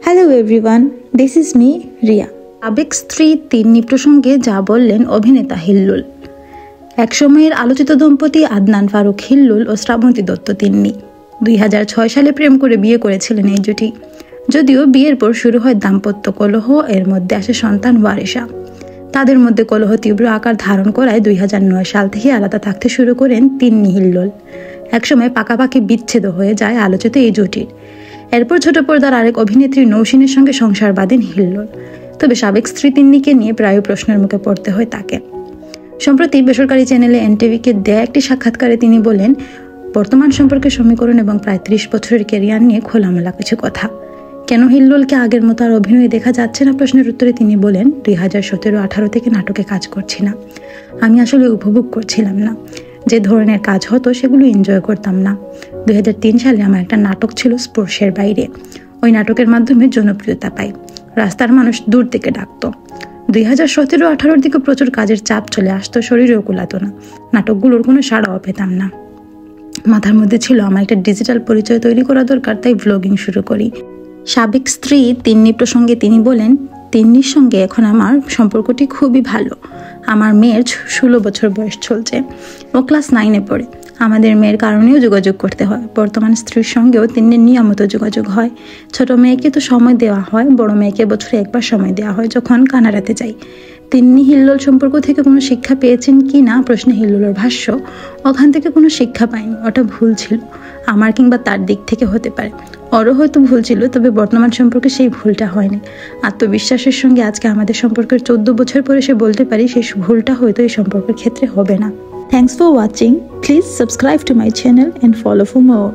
Hello everyone, this is me Riya. সাবেক স্ত্রী তিন্নি প্রসঙ্গে যা বললেন অভিনেতা হিল্লুল। একসময়ের আলোচিত দম্পতি আদনান ফারুক হিল্লুল ও শ্রাবন্তী দত্ত তিন্নি 2006 সালে প্রেম করে বিয়ে করেছিলেন এই জুটি। যদিও বিয়ের পর শুরু হয় দাম্পত্য কলহ, এর মধ্যে আসে সন্তান ওয়ারিশা। তাদের মধ্যে কলহ তীব্র আকার ধারণ করায় 2009 সাল থেকে আলাদা থাকতে শুরু করেন তিন্নি হিল্লুল। একসময় পাকাপাকি বিচ্ছেদ হয়ে যায় আলোচিত এই জুটির। এরপর ছোট পর্দার আরেক অভিনেত্রী নৌসিনের সঙ্গে সংসার বাঁধেন হিল্লুল। তবে সাবেক স্ত্রী তিন্নিকে নিয়ে প্রায় প্রশ্নের মুখে পড়তে হয় তাকে। সম্প্রতি বেসরকারি চ্যানেলে এনটিভিকে দেয়া একটি সাক্ষাৎকারে তিনি বলেন, বর্তমান সম্পর্কের সমীকরণ এবং প্রায় 30 বছরের ক্যারিয়ার নিয়ে খোলামেলা কিছু কথা। কেন হিল্লুলকে আগের মতো আর অভিনয়ে দেখা যাচ্ছে না প্রশ্নের উত্তরে তিনি বলেন, 2017-18 থেকে নাটকে কাজ করছি না। আমি আসলে উপভোগ করছিলাম না। যে ধরনের কাজ হতো সেগুলো এনজয় করতাম না। 2003 সালে আমার একটা নাটক ছিল স্পর্শের বাইরে। ওই নাটকের মাধ্যমে জনপ্রিয়তা পাই, রাস্তার মানুষ দূর থেকে ডাকতো। 2017-18 দিকে প্রচুর কাজের চাপ চলে আসতো, শরীরেও কুলাতো না, নাটকগুলোর কোনো সাড়াও পেতাম না। মাথার মধ্যে ছিল আমার একটা ডিজিটাল পরিচয় তৈরি করা দরকার, তাই ব্লগিং শুরু করি। সাবেক স্ত্রী তিন্নি প্রসঙ্গে তিনি বলেন, তিন্নির সঙ্গে এখন আমার সম্পর্কটি খুবই ভালো। আমার মেয়ের 16 বছর বয়স চলছে, ও ক্লাস 9-এ পড়ে। আমাদের মেয়ের কারণেও যোগাযোগ করতে হয়। বর্তমান স্ত্রীর সঙ্গেও তিন্নির নিয়মিত যোগাযোগ হয়। ছোট মেয়েকে তো সময় দেওয়া হয়, বড় মেয়েকে বছরে একবার সময় দেওয়া হয় যখন কানাডাতে যাই। তিন্নি হিল্লুল সম্পর্ক থেকে কোনো শিক্ষা পেয়েছেন কি না প্রশ্নে হিল্লুলের ভাষ্য, ওখান থেকে কোনো শিক্ষা পাইনি, ওটা ভুল ছিল। আমার কিংবা তার দিক থেকে হতে পারে, ওরও হয়তো ভুল ছিল, তবে বর্তমান সম্পর্কে সেই ভুলটা হয়নি। আত্মবিশ্বাসের সঙ্গে আজকে আমাদের সম্পর্কের 14 বছর পরে সে বলতে পারি সেই ভুলটা হয়তো এই সম্পর্কের ক্ষেত্রে হবে না। Thanks for watching. Please subscribe to my channel and follow for more.